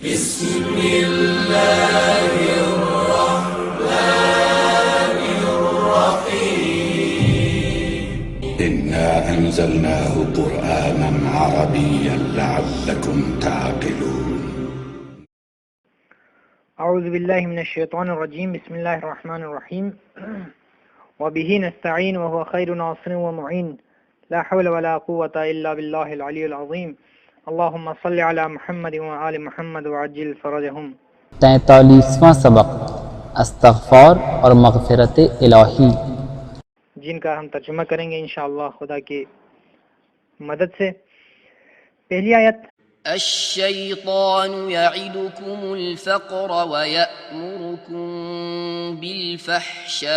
بسم الله الرحمن الرحيم. إنا أنزلناه قرآنا عربيا لعلكم تعقلون. أعوذ بالله من الشيطان الرجيم. بسم الله الرحمن الرحيم. وبه نستعين وهو خير ناصر ومعين. لا حول ولا قوة إلا بالله العلي العظيم. اللهم صل على محمد وآل محمد وعجل فرجهم. 43واں سبق استغفار اور مغفرت الہی، جن کا ہم ترجمہ کریں گے انشاءاللہ خدا کی مدد سے. پہلی آیت: الشيطان يعدكم الفقر ويأمركم بالفحشاء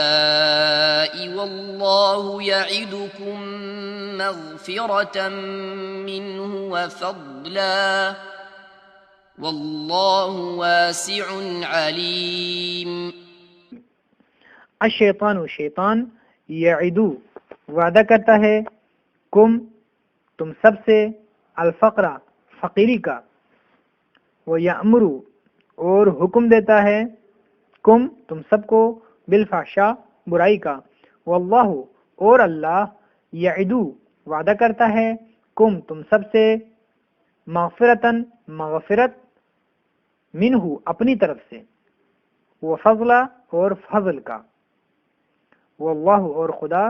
والله يعدكم مغفرة منه وفضلا والله واسع عليم. الشیطان شیطان یعدو وعدہ کرتا ہے، کم تم سب سے، الفقر فقیری کا، وہ یامر اور حکم دیتا ہے، کم تم سب کو، بالفحشاء برائی کا، واللہ اور اللہ، یعدو وعدہ کرتا ہے، کم تم سب سے، مغفرتاً مغفرت، منہ اپنی طرف سے، وہ فضل اور فضل کا، واللہ اور خدا،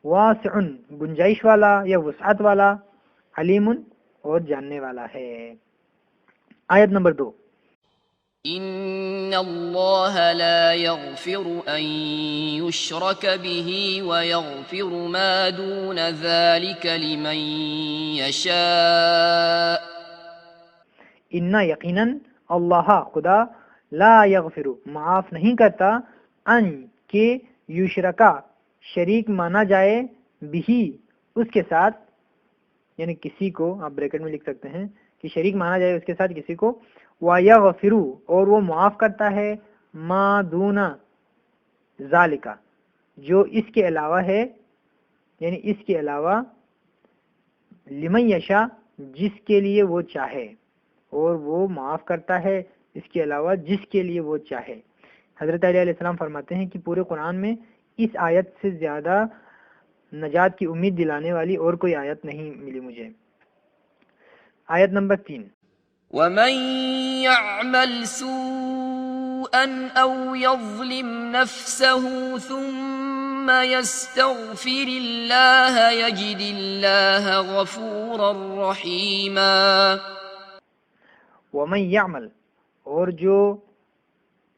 واسع گنجائش والا یا وسعت والا، علیم اور جاننے والا ہے. آیت نمبر 2: إن الله لا يغفر أن يشرك به ويغفر ما دون ذلك لمن يشاء. انا یقیناً اللہ خدا، لا یغفر معاف نہیں کرتا، ان کہ یشرکا شریک مانا جائے، بھی اس کے ساتھ، یعنی کسی کو، آپ بریکٹ میں لکھ سکتے ہیں کہ شریک مانا جائے اس کے ساتھ کسی کو، وَيَغْفِرُ اور وہ معاف کرتا ہے، ما دون ذالک جو اس کے علاوہ ہے، یعنی اس کے علاوہ، لمن یشاء جس کے لیے وہ چاہے، اور وہ معاف کرتا ہے اس کے علاوہ جس کے لیے وہ چاہے. حضرت علیہ السلام فرماتے ہیں کہ پورے قرآن میں اس آیت سے زیادہ نجات کی امید دلانے والی اور کوئی آیت نہیں ملی مجھے. آیت نمبر 3: ومن يعمل سوءا أو يظلم نفسه ثم يستغفر الله يجد الله غفورا رحيما. ومن یعمل اور جو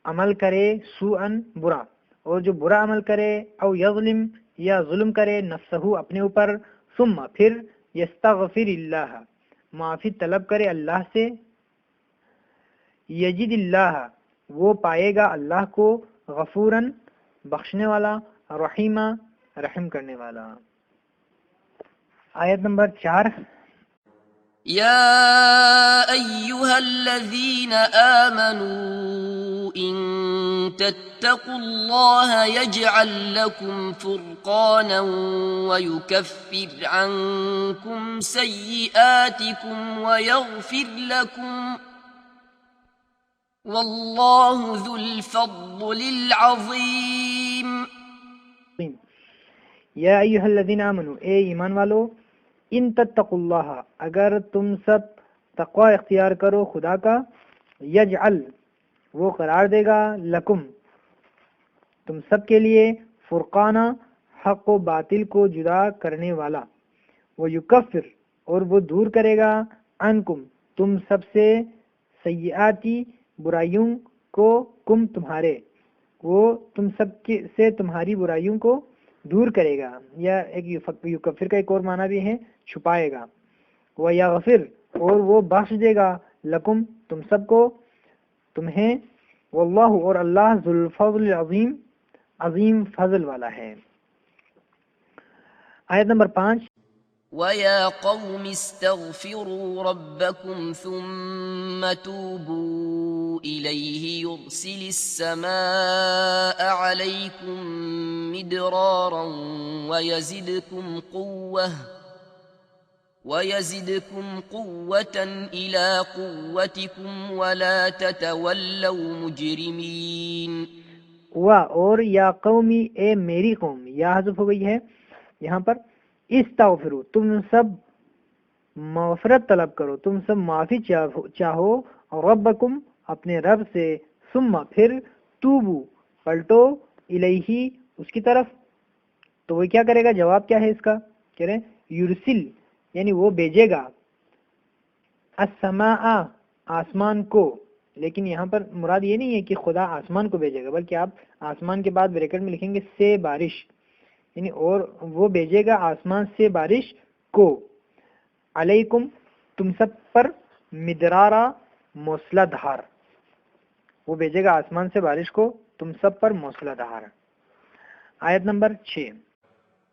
عمل کرے، سوءن برا، اور جو برا عمل کرے، او یظلم یا ظلم کرے، نفسہ اپنے اوپر، ثم پھر، یستغفر اللہ معافی طلب کرے اللہ سے، یجد اللہ وہ پائے گا اللہ کو، غفوراً بخشنے والا، رحیمہ رحم کرنے والا. آیت نمبر 4: يا أيها الذين آمنوا إن تتقوا الله يجعل لكم فرقانا ويكفر عنكم سيئاتكم ويغفر لكم والله ذو الفضل العظيم. یا ایہا الذین آمنوا اے ایمان والو، ان تتقوا اللہ اگر تم سب تقوی اختیار کرو خدا کا، یجعل وہ قرار دے گا، لکم تم سب کے لیے، فرقانہ حق و باطل کو جدا کرنے والا، وہ یکفر اور وہ دور کرے گا، عنکم تم سب سے، سیئاتی برائیوں کو، کم تمہارے، وہ تم سب سے تمہاری برائیوں کو دور کرے گا، یا ایک یکفر کا ایک اور معنی بھی ہے چھپائے گا، وَيَغْفِرْ اور وہ بخش دے گا، لکم تم سب کو، تمہیں، واللہ اور اللہ، ذو الفضل العظیم عظیم فضل والا ہے. آیت نمبر 5: وَيَا قَوْمِ اسْتَغْفِرُوا رَبَّكُمْ ثُمَّ تُوبُوا إِلَيْهِ يُرْسِلِ السَّمَاءَ عَلَيْكُمْ مِدْرَارًا وَيَزِدْكُمْ قُوَّةً وَيَزِدْكُمْ قُوَّةً إِلَى قُوَّتِكُمْ وَلَا تَتَوَلَّوْا مُجْرِمِينَ. اور یا قومی اے میری قوم، یا حذف ہو گئی ہے یہاں پر. استغفروا تم سب مغفرت طلب کرو، تم سب معافی چاہو، ربکم اپنے رب سے، ثم پھر توبو پلٹو، الیہ اس کی طرف. تو وہ کیا کرے گا؟ جواب کیا ہے اس کا؟ کہہ رہے ہیں یرسل یعنی وہ بھیجے گا، السماء آسمان کو. لیکن یہاں پر مراد یہ نہیں ہے کہ خدا آسمان کو بھیجے گا، بلکہ آپ آسمان کے بعد بریکٹ میں لکھیں گے سے بارش، یعنی اور وہ بھیجے گا آسمان سے بارش کو، علیکم تم سب پر، مدرارا موسلا دھار، وہ بھیجے گا آسمان سے بارش کو تم سب پر موسلا دھار. آیت نمبر 6.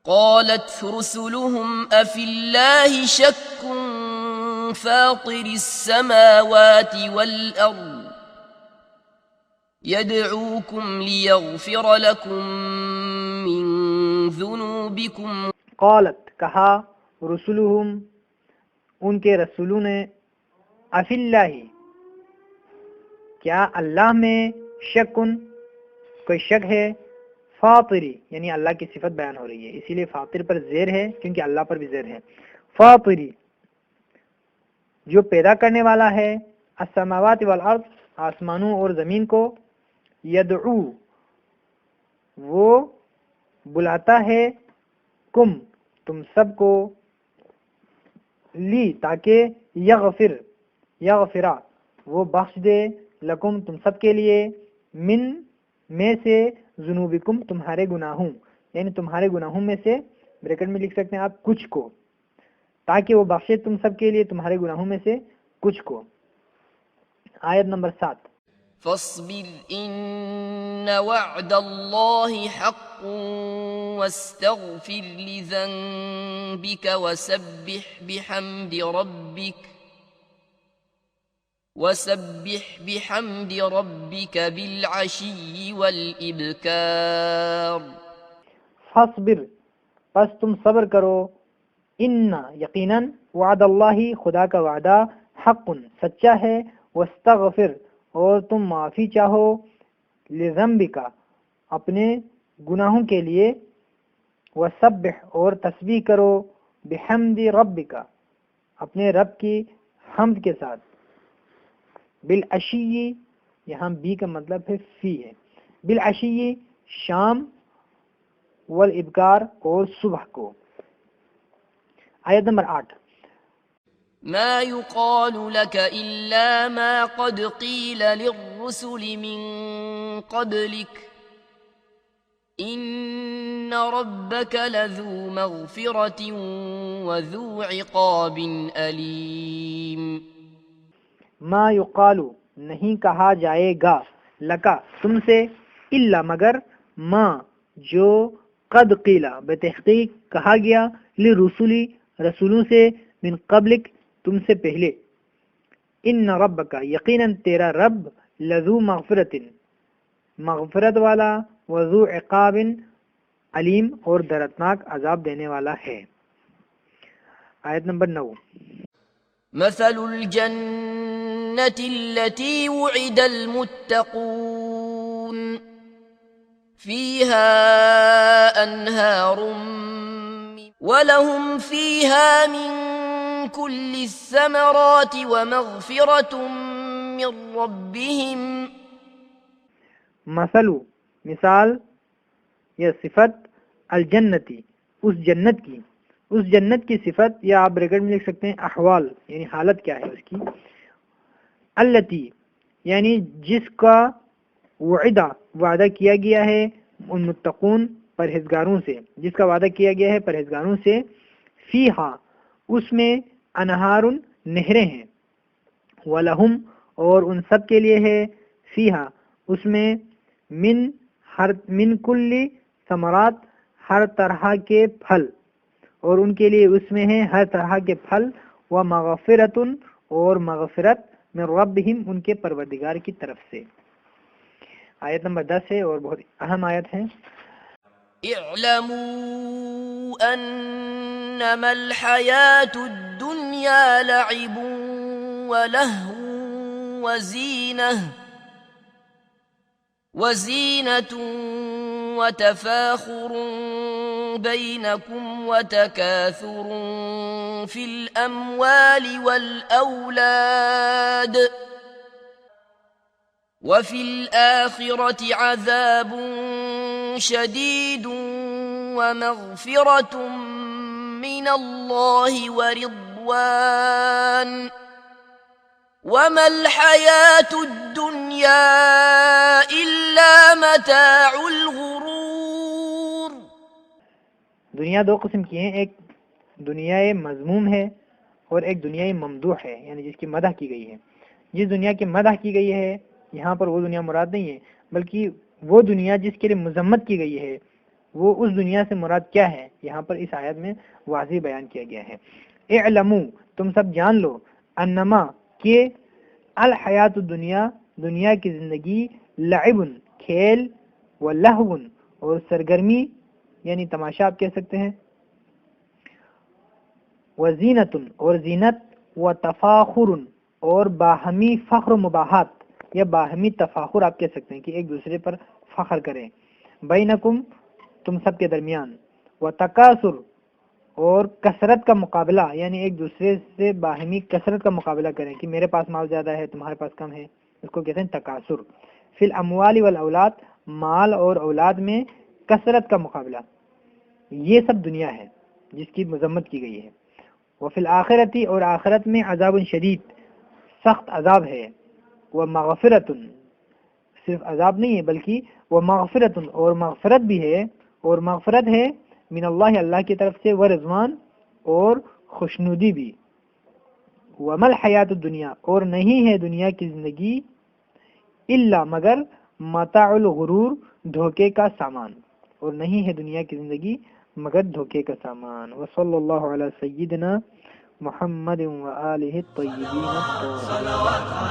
قالت رسلهم أفي الله شك فاطر السماوات والأرض يدعوكم ليغفر لكم من ذنوبكم. قالت کہا، رسولہم ان کے رسولوں نے، افی اللہ کیا اللہ میں، شکن کوئی شک ہے، فاطری یعنی اللہ کی صفت بیان ہو رہی ہے، اسی لیے فاطر پر زیر ہے کیونکہ اللہ پر بھی زیر ہے. فاطری جو پیدا کرنے والا ہے، السماوات والارض آسمانوں اور زمین کو، یدعو وہ بلاتا ہے، کم تم سب کو، لی تاکہ، یغفرا وہ بخش دے، لکم تم سب کے لیے، من میں سے، ذنوبکم تمہارے گناہوں، یعنی تمہارے گناہوں میں سے، بریکٹ میں لکھ سکتے ہیں آپ کچھ کو، تاکہ وہ بخشے تم سب کے لیے تمہارے گناہوں میں سے کچھ کو. آیت نمبر 7. فاصبر إن وعد الله حق واستغفر لذنبك وسبح بحمد ربك بالعشي والإبكار. فاصبر پس تم صبر کرو، ان یقیناً، وعد اللہ خدا کا وعدہ، حق سچا ہے، واستغفر اور تم معافی چاہو، لذنبک اپنے گناہوں کے لیے، وسبح اور تسبیح کرو، بحمد ربک اپنے رب کی حمد کے ساتھ، بالعشی یہاں بی کا مطلب ہے فی ہے، بالعشی شام، والابکار اور صبح کو. آیت نمبر 8. ما يقال لك إلا ما قد قيل للرسل من قبلك إن ربك لذو مغفرة وذو عقاب أليم. ما یقال نہیں کہا جائے گا، لکا تم سے، الا مگر، ما جو، قد قیلا بتحقیق کہا گیا، لرسولی رسولوں سے، من قبلک تم سے پہلے، ان ربک یقیناً تیرا رب، لذو مغفرت مغفرت والا، وذو عقاب علیم اور دردناک عذاب دینے والا ہے. آیت نمبر 9. مثل الجنة التي وعد المتقون فيها أنهار ولهم فيها من كل الثمرات ومغفرة من ربهم. مثال یا صفت، الجنتی اس جنت کی صفت، یا آپ بریکٹ میں لکھ سکتے ہیں احوال یعنی حالت کیا ہے اس کی، التی یعنی جس کا، وعدہ کیا گیا ہے، ان متقون پرہیزگاروں سے، جس کا وعدہ کیا گیا ہے پرہیزگاروں سے، فیہا اس میں، انہار نہریں ہیں، ولہم اور ان سب کے لیے ہے، فیہا اس میں، من کل ثمرات ہر طرح کے پھل، اور ان کے لیے اس میں ہے ہر طرح کے پھل، ومغفرۃ اور مغفرت، من ربہم ان کے پروردگار کی طرف سے. آیت نمبر 10 ہے اور بہت اہم آیت ہے. اعلموا انما الحياة الدنيا الدنيا لعب ولهو وزينة وتفاخر بينكم وتكاثر في الأموال والأولاد وفي الآخرة عذاب شديد ومغفرة من الله ورضوان وما الحياة الدنيا إلا متاع الغرور. دنیا دو قسم کی ہیں، ایک دنیا مذموم ہے اور ایک دنیا ممدوح ہے، یعنی جس کی مدح کی گئی ہے. جس دنیا کی مدح کی گئی ہے یہاں پر وہ دنیا مراد نہیں ہے، بلکہ وہ دنیا جس کے لیے مذمت کی گئی ہے وہ اس دنیا سے مراد کیا ہے یہاں پر اس آیت میں واضح بیان کیا گیا ہے. اعلموا، تم سب جان لو، انما کہ الحیات الدنیا، دنیا کی زندگی، لعب کھیل، و لہو اور سرگرمی یعنی تماشا آپ کہہ سکتے ہیں، و زینت اور زینت، و تفاخر اور باہمی فخر و مباحات یا باہمی تفاخر آپ کہہ سکتے ہیں کہ ایک دوسرے پر فخر کریں، بینکم تم سب کے درمیان، و تکاثر اور کثرت کا مقابلہ یعنی ایک دوسرے سے باہمی کثرت کا مقابلہ کریں کہ میرے پاس مال زیادہ ہے تمہارے پاس کم ہے، اس کو کہتے ہیں تکاثر. فی الاموال والاولاد، مال اور اولاد میں کثرت کا مقابلہ، یہ سب دنیا ہے جس کی مذمت کی گئی ہے. وفی الآخرتی، اور آخرت میں عذاب شدید، سخت عذاب ہے. ومغفرت، صرف عذاب نہیں ہے بلکہ ومغفرت اور مغفرت بھی ہے، اور مغفرت ہے من اللہ، اللہ کی طرف سے، ورضوان اور خوشنودی بھی. وما الحیات الدنیا، اور نہیں ہے دنیا کی زندگی، الا مگر متاع الغرور، دھوکے کا سامان، اور نہیں ہے دنیا کی زندگی مگر دھوکے کا سامان. وصلی اللہ علی سیدنا محمد و آلہ الطیبین الطاہرین.